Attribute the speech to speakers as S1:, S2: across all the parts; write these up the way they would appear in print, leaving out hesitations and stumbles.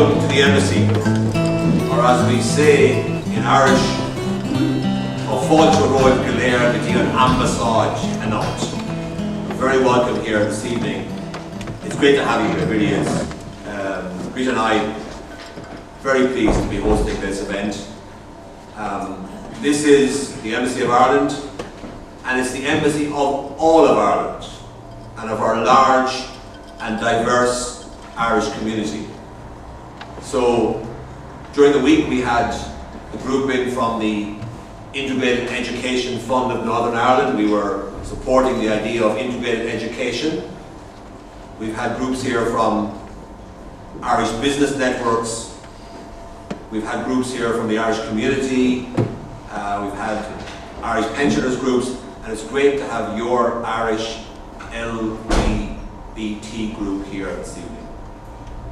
S1: welcome to the embassy, or as we say in Irish, a fáilte roimh go léir go dtí an ambasáid anát. Very welcome here this evening. It's great to have you here, it really is. Rita and I, very pleased to be hosting this event. This is the Embassy of Ireland, and it's the embassy of all of Ireland, and of our large and diverse Irish community. So during the week we had a group in from the Integrated Education Fund of Northern Ireland. We were supporting the idea of integrated education. We've had groups here from Irish business networks. We've had groups here from the Irish community. We've had Irish pensioners groups, and it's great to have your Irish LGBT group here this evening.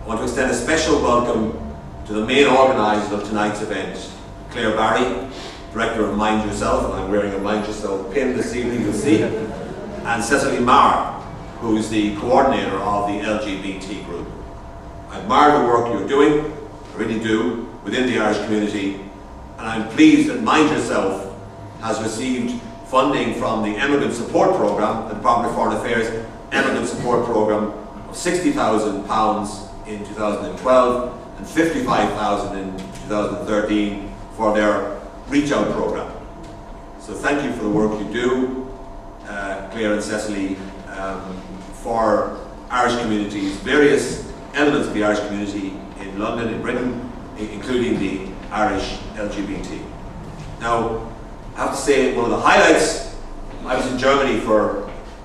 S1: I want to extend a special welcome to the main organisers of tonight's event, Claire Barry, Director of Mind Yourself, and I'm wearing a Mind Yourself pin this evening, you'll see, and Cecily Marr, who's the coordinator of the LGBT group. I admire the work you're doing, I really do, within the Irish community, and I'm pleased that Mind Yourself has received funding from the Emigrant Support Programme, the Department of Foreign Affairs Emigrant Support Programme, of £60,000 in 2012 and £55,000 in 2013 for their Reach Out programme. So thank you for the work you do, Claire and Cecily, for Irish communities, various elements of the Irish community in London, in Britain, including the Irish LGBT. Now, I have to say, one of the highlights, I was in Germany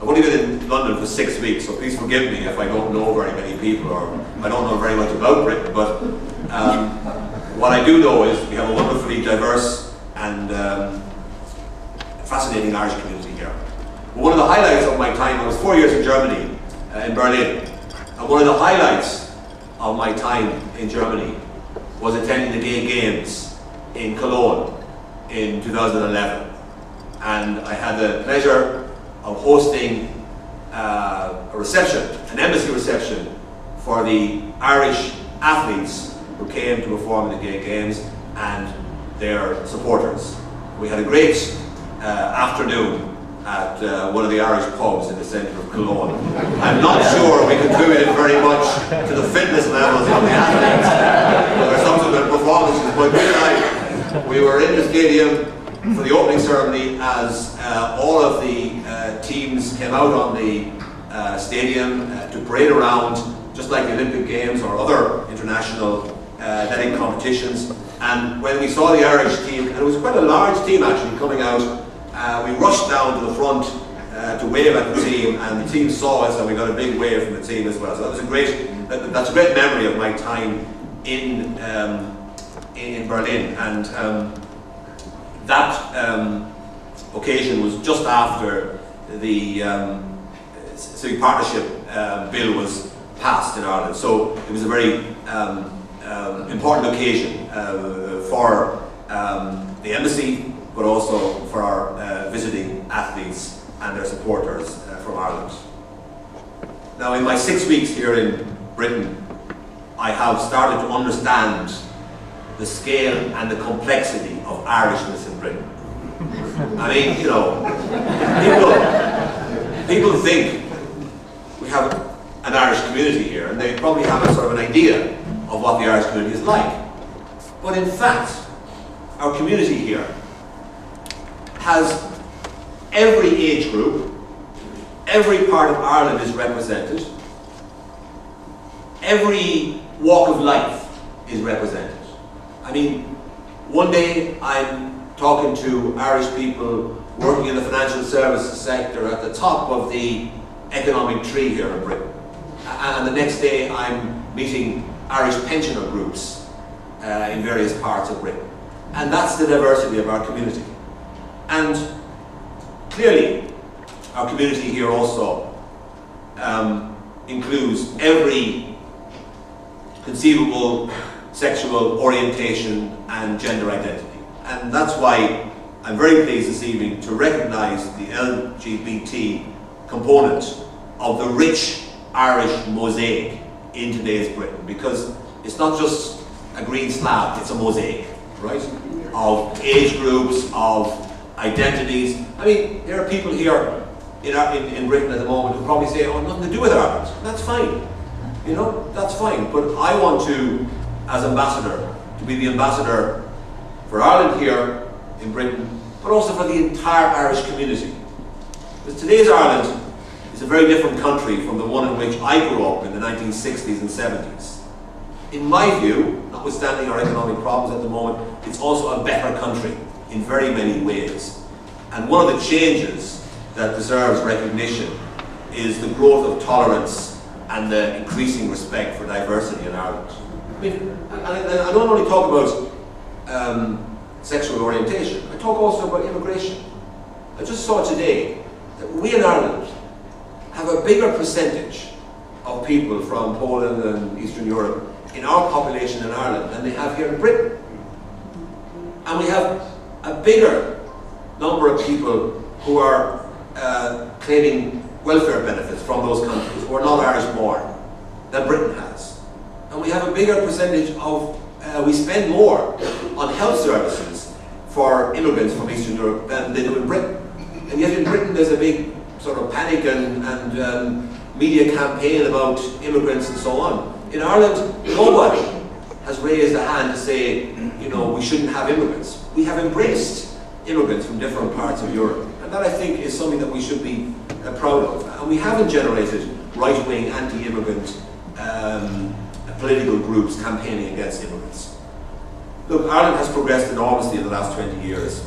S1: I've only been in London for 6 weeks, so please forgive me if I don't know very many people or I don't know very much about Britain, but what I do know is we have a wonderfully diverse and fascinating Irish community here. But one of the highlights of my time, I was 4 years in Germany, in Berlin, and one of the highlights of my time in Germany was attending the Gay Games in Cologne in 2011. And I had the pleasure of hosting a reception, an embassy reception for the Irish athletes who came to perform in the Gay Games and their supporters. We had a great afternoon at one of the Irish pubs in the centre of Cologne. I'm not sure we contributed very much to the fitness levels of the athletes or some of the performances, but we were in the stadium for the opening ceremony as all of the teams came out on the stadium to parade around, just like the Olympic Games or other international netting competitions. And when we saw the Irish team, and it was quite a large team actually coming out, we rushed down to the front to wave at the team, and the team saw us, and we got a big wave from the team as well. So that was that's a great memory of my time in Berlin. And that occasion was just after the Civic Partnership Bill was passed in Ireland. So it was a very important occasion for the embassy, but also for our visiting athletes and their supporters from Ireland. Now, in my 6 weeks here in Britain, I have started to understand the scale and the complexity of Irishness in Britain. I mean, you know, people think we have an Irish community here, and they probably have a sort of an idea of what the Irish community is like. But in fact, our community here has every age group, every part of Ireland is represented, every walk of life is represented. I mean, one day I'm talking to Irish people working in the financial services sector at the top of the economic tree here in Britain. And the next day I'm meeting Irish pensioner groups in various parts of Britain. And that's the diversity of our community. And clearly, our community here also includes every conceivable sexual orientation and gender identity. And that's why I'm very pleased this evening to recognise the LGBT component of the rich Irish mosaic in today's Britain, because it's not just a green slab, it's a mosaic, right? Of age groups, of identities. I mean, there are people here in Britain at the moment who probably say, oh, nothing to do with Ireland. That's fine. You know, that's fine. But I want to, as ambassador, to be the ambassador for Ireland here in Britain, but also for the entire Irish community. Because today's Ireland is a very different country from the one in which I grew up in the 1960s and 70s. In my view, notwithstanding our economic problems at the moment, it's also a better country in very many ways. And one of the changes that deserves recognition is the growth of tolerance and the increasing respect for diversity in Ireland. I mean, I don't only talk about sexual orientation, I talk also about immigration. I just saw today that we in Ireland have a bigger percentage of people from Poland and Eastern Europe in our population in Ireland than they have here in Britain. And we have a bigger number of people who are claiming welfare benefits from those countries who are not Irish born than Britain has. And we have a bigger percentage of, we spend more on health services for immigrants from Eastern Europe than they do in Britain. And yet in Britain there's a big sort of panic and media campaign about immigrants and so on. In Ireland, nobody has raised a hand to say, you know, we shouldn't have immigrants. We have embraced immigrants from different parts of Europe. And that, I think, is something that we should be proud of. And we haven't generated right-wing, anti-immigrant political groups campaigning against immigrants. Look, Ireland has progressed enormously in the last 20 years,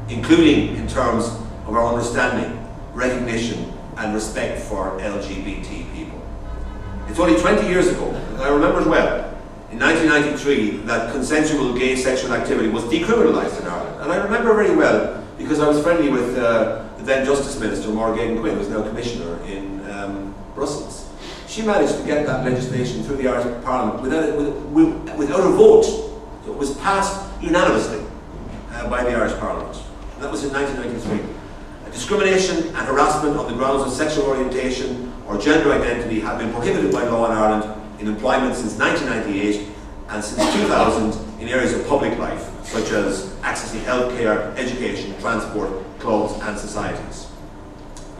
S1: including in terms of our understanding, recognition, and respect for LGBT people. It's only 20 years ago, and I remember it well, in 1993, that consensual gay sexual activity was decriminalised in Ireland. And I remember very well because I was friendly with the then Justice Minister, Morgan Quinn, who's now Commissioner in Brussels. She managed to get that legislation through the Irish Parliament without a vote. So it was passed unanimously by the Irish Parliament. And that was in 1993. Discrimination and harassment on the grounds of sexual orientation or gender identity have been prohibited by law in Ireland in employment since 1998 and since 2000 in areas of public life, such as accessing healthcare, education, transport, clubs and societies.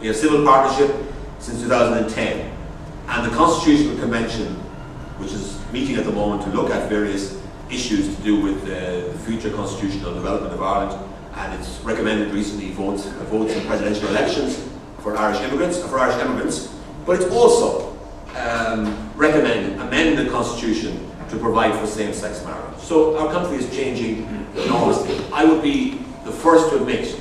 S1: We have civil partnership since 2010, and the Constitutional Convention, which is meeting at the moment to look at various issues to do with the future constitutional development of Ireland, and it's recommended recently votes in presidential elections for Irish immigrants, but it's also recommended amending the Constitution to provide for same-sex marriage. So our country is changing enormously. I would be the first to admit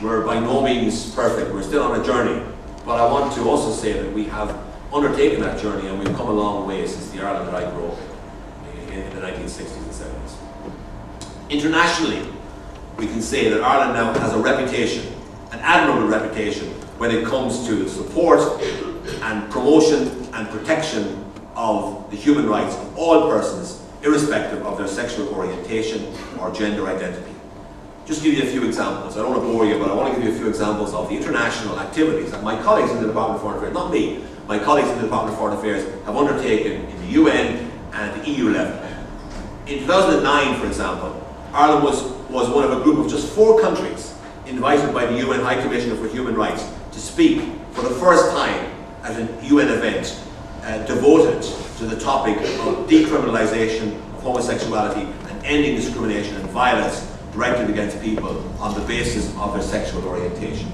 S1: we're by no means perfect, we're still on a journey, but I want to also say that we have undertaken that journey and we've come a long way since the Ireland that I grew up in the 1960s and 70s. Internationally, we can say that Ireland now has a reputation, an admirable reputation, when it comes to the support and promotion and protection of the human rights of all persons, irrespective of their sexual orientation or gender identity. Just give you a few examples. I don't want to bore you, but I want to give you a few examples of the international activities that my colleagues in the Department of Foreign Affairs, not me, my colleagues in the Department of Foreign Affairs have undertaken in the UN and at the EU level. In 2009, for example, Ireland was one of a group of just 4 countries invited by the UN High Commissioner for Human Rights to speak for the first time at a UN event devoted to the topic of decriminalisation of homosexuality and ending discrimination and violence directed against people on the basis of their sexual orientation.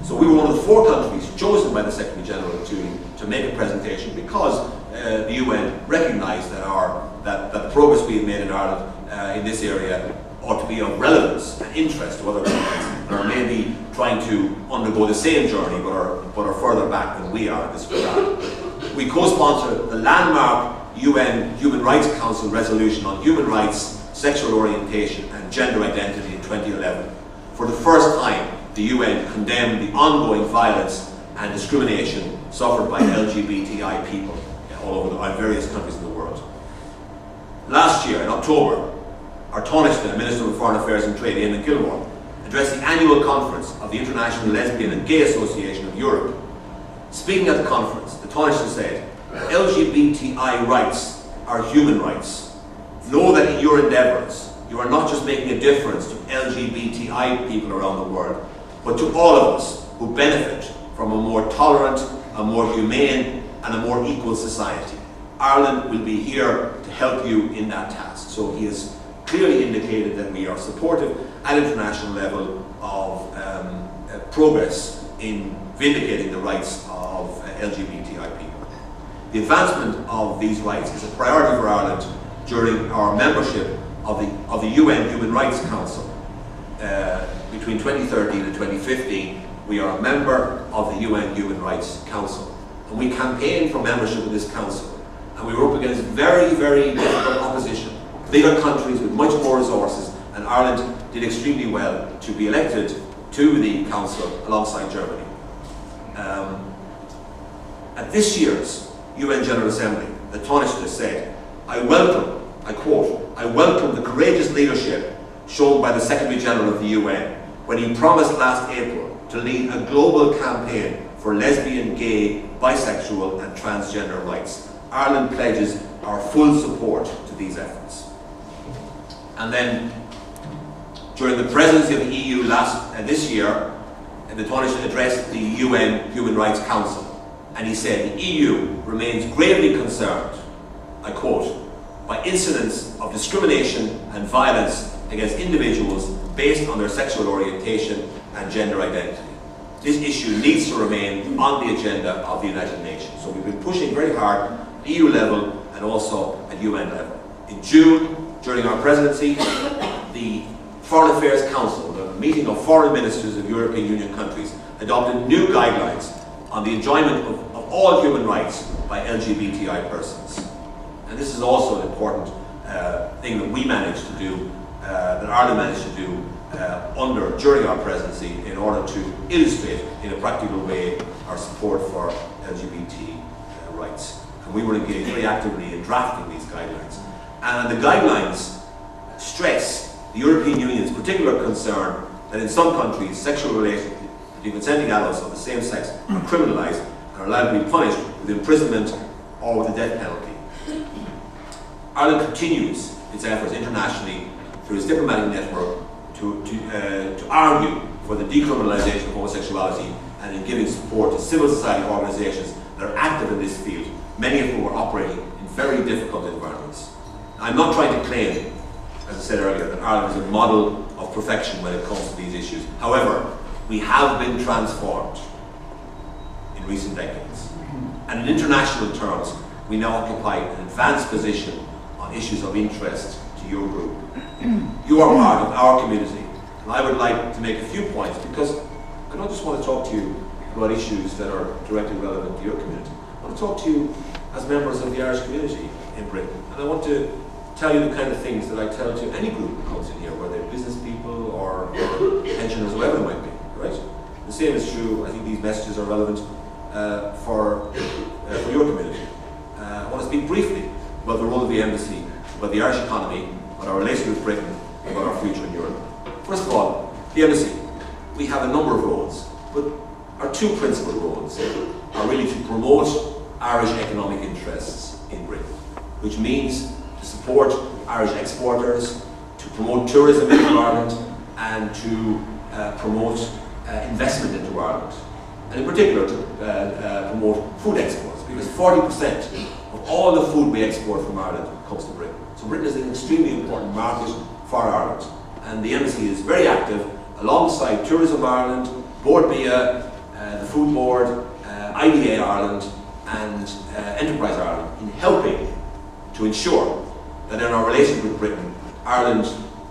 S1: So we were one of the 4 countries chosen by the Secretary General to make a presentation because the UN recognised that the progress we had made in Ireland in this area ought to be of relevance and interest to other countries that are maybe trying to undergo the same journey but are further back than we are in this regard. We co-sponsored the landmark UN Human Rights Council resolution on human rights, sexual orientation and gender identity in 2011. For the first time, the UN condemned the ongoing violence and discrimination suffered by LGBTI people all over various countries in the world. Last year, in October, our Taoiseach, Minister of Foreign Affairs and Trade, Eamon Gilmore, addressed the annual conference of the International Lesbian and Gay Association of Europe. Speaking at the conference, the Taoiseach said, LGBTI rights are human rights. Know that in your endeavours, you are not just making a difference to LGBTI people around the world, but to all of us who benefit from a more tolerant, a more humane, and a more equal society. Ireland will be here to help you in that task. So he has clearly indicated that we are supportive at international level of progress in vindicating the rights of LGBTI people. The advancement of these rights is a priority for Ireland during our membership of the UN Human Rights Council. Between 2013 and 2015, we are a member of the UN Human Rights Council. And we campaigned for membership of this council. And we were up against very, very difficult opposition. Bigger countries with much more resources, and Ireland did extremely well to be elected to the council alongside Germany. At this year's UN General Assembly, the Taoiseach said, I quote, I welcome the courageous leadership shown by the Secretary General of the UN when he promised last April to lead a global campaign for lesbian, gay, bisexual and transgender rights. Ireland pledges our full support to these efforts. And then, during the presidency of the EU this year, the Taoiseach addressed the UN Human Rights Council, and he said, the EU remains gravely concerned, I quote, by incidents of discrimination and violence against individuals based on their sexual orientation and gender identity. This issue needs to remain on the agenda of the United Nations. So we've been pushing very hard at EU level and also at UN level. In June, during our presidency, the Foreign Affairs Council, the meeting of foreign ministers of European Union countries, adopted new guidelines on the enjoyment of all human rights by LGBTI persons. And this is also an important thing that we managed to do, that Ireland managed to do during our presidency in order to illustrate in a practical way our support for LGBT rights. And we were engaged very actively in drafting these guidelines. And the guidelines stress the European Union's particular concern that in some countries sexual relations between consenting adults of the same sex are criminalised and are allowed to be punished with imprisonment or with the death penalty. Ireland continues its efforts internationally through its diplomatic network to argue for the decriminalisation of homosexuality and in giving support to civil society organisations that are active in this field, many of whom are operating in very difficult environments. I'm not trying to claim, as I said earlier, that Ireland is a model of perfection when it comes to these issues. However, we have been transformed in recent decades. And in international terms, we now occupy an advanced position on issues of interest to your group. You are part of our community, and I would like to make a few points because I don't just want to talk to you about issues that are directly relevant to your community. I want to talk to you as members of the Irish community in Britain, and I want to tell you the kind of things that I tell to any group that comes in here, whether they're business people or pensioners, whoever it might be, right? The same is true. I think these messages are relevant for your community. I want to speak briefly about the role of the embassy, about the Irish economy, about our relationship with Britain, about our future in Europe. First of all, the embassy. We have a number of roles, but our two principal roles are really to promote Irish economic interests in Britain, which means to support Irish exporters, to promote tourism into Ireland, and to promote investment into Ireland. And in particular, to promote food exports, because 40% of all the food we export from Ireland comes to Britain. So Britain is an extremely important market for Ireland. And the embassy is very active alongside Tourism Ireland, Board BIA, the Food Board, IDA Ireland, and Enterprise Ireland in helping to ensure that in our relationship with Britain, Ireland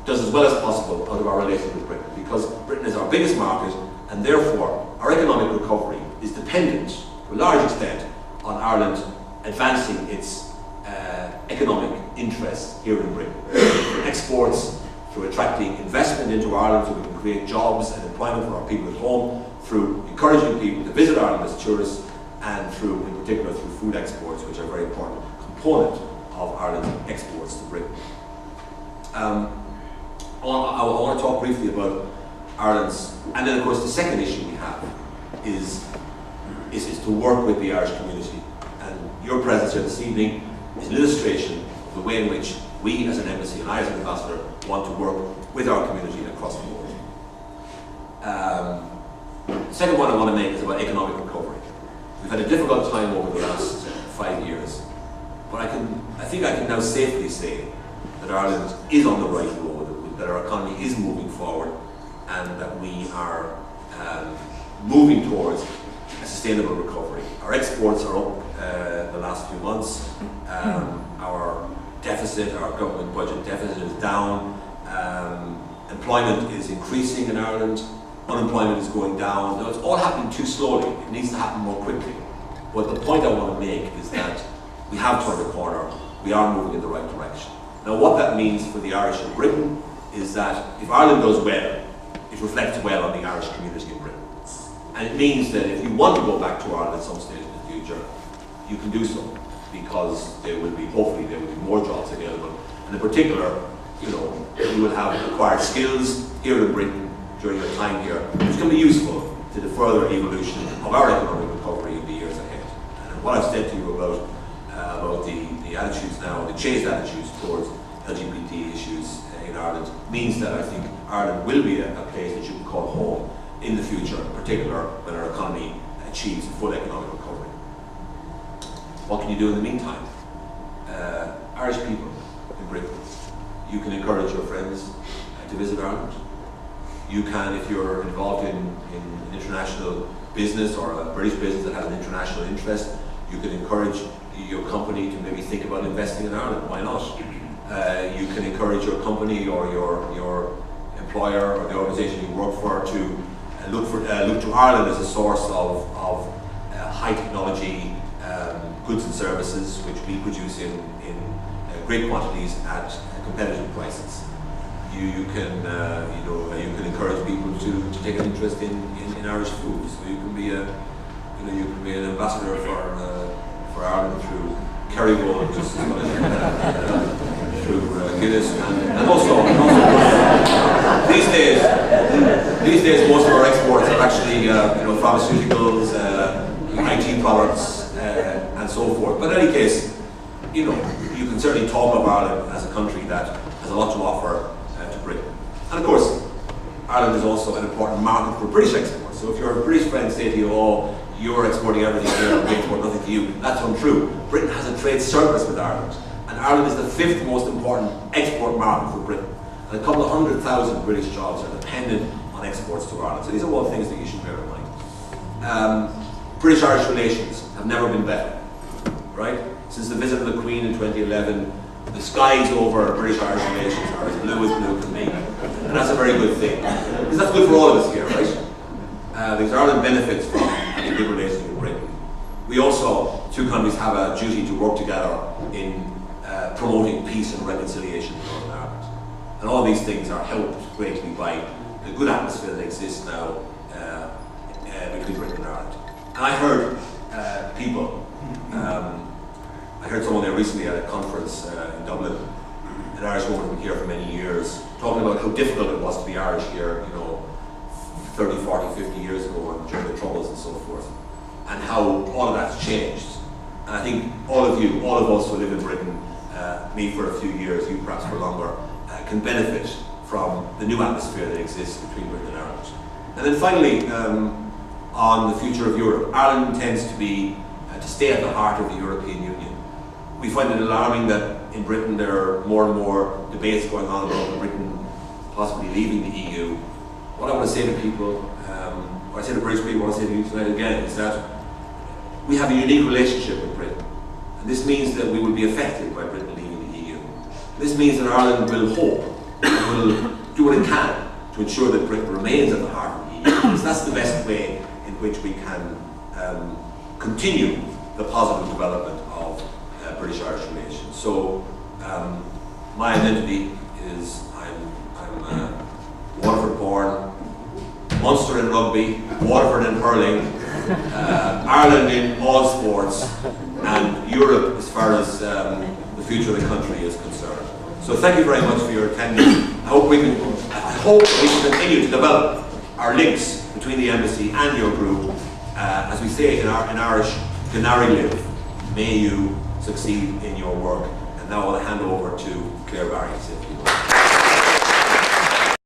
S1: does as well as possible out of our relationship with Britain, because Britain is our biggest market, and therefore our economic recovery is dependent to a large extent on Ireland advancing its economic interests here in Britain. Exports, through attracting investment into Ireland so we can create jobs and employment for our people at home, through encouraging people to visit Ireland as tourists, and through, in particular, through food exports, which are a very important component of Ireland's exports to Britain. I want to talk briefly about Ireland's, and then of course the second issue we have is to work with the Irish community. And your presence here this evening is an illustration the way in which we as an embassy and I as an ambassador want to work with our community across the board. The second one I want to make is about economic recovery. We've had a difficult time over the last 5 years, but I think I can now safely say that Ireland is on the right road, that our economy is moving forward, and that we are moving towards a sustainable recovery. Our exports are up the last few months. Our deficit, our government budget deficit is down. Employment is increasing in Ireland. Unemployment is going down. Now, it's all happening too slowly. It needs to happen more quickly. But the point I want to make is that we have turned a corner. We are moving in the right direction. Now, what that means for the Irish in Britain is that if Ireland does well, it reflects well on the Irish community in Britain. And it means that if you want to go back to Ireland at some stage in the future, you can do so, because there will be, hopefully, there will be more jobs available. And in particular, you know, you will have acquired skills here in Britain during your time here, which can be useful to the further evolution of our economic recovery in the years ahead. And what I've said to you about the attitudes now, the changed attitudes towards LGBT issues in Ireland, means that I think Ireland will be a place that you can call home in the future, in particular when our economy achieves full economic recovery. What can you do in the meantime? Irish people in Britain, you can encourage your friends to visit Ireland. You can, if you're involved in an international business or a British business that has an international interest, you can encourage your company to maybe think about investing in Ireland. Why not? You can encourage your company or your employer or the organisation you work for to look to Ireland as a source of high technology goods and services which we produce in great quantities at competitive prices. You can encourage people to take an interest in Irish food. So you can be an ambassador for Ireland through Kerrygold, just as well as through Guinness, and also these days most of our exports are actually pharmaceuticals, IT products, and so forth. But in any case, you can certainly talk of Ireland as a country that has a lot to offer to Britain. And of course, Ireland is also an important market for British exports. So if your British friends say to you, oh, you're exporting everything here and we export nothing to you, that's untrue. Britain has a trade surplus with Ireland. And Ireland is the 5th most important export market for Britain. And a couple of 100,000 British jobs are dependent on exports to Ireland. So these are all things that you should bear in mind. British-Irish relations have never been better, right? Since the visit of the Queen in 2011, the skies over British-Irish relations are as blue can be. And that's a very good thing. Because that's good for all of us here, right? Because Ireland benefits from having good relations with Britain. We also, two countries, have a duty to work together in promoting peace and reconciliation in Northern Ireland. And all these things are helped greatly by the good atmosphere that exists now between Britain and Ireland. And I heard people, I heard someone there recently at a conference in Dublin, an Irish woman who'd been here for many years, talking about how difficult it was to be Irish here, 30, 40, 50 years ago and during the Troubles and so forth, and how all of that's changed. And I think all of us who live in Britain, me for a few years, you perhaps for longer, can benefit from the new atmosphere that exists between Britain and Ireland. And then finally, on the future of Europe, Ireland intends to stay at the heart of the European Union. We find it alarming that in Britain there are more and more debates going on about Britain possibly leaving the EU. What I want to say to people, what I say to British people, what I say to you tonight again, is that we have a unique relationship with Britain. And this means that we will be affected by Britain leaving the EU. This means that Ireland will hope and will do what it can to ensure that Britain remains at the heart of the EU. Because that's the best way in which we can continue the positive development of British-Irish relations. So my identity is I'm Waterford-born, Munster in rugby, Waterford in hurling, Ireland in all sports, and Europe as far as the future of the country is concerned. So thank you very much for your attendance. I hope we can continue to develop our links between the embassy and your group. As we say in Irish, Canary live. May you succeed in your work, and now I want to hand over to Claire Barry, if you will.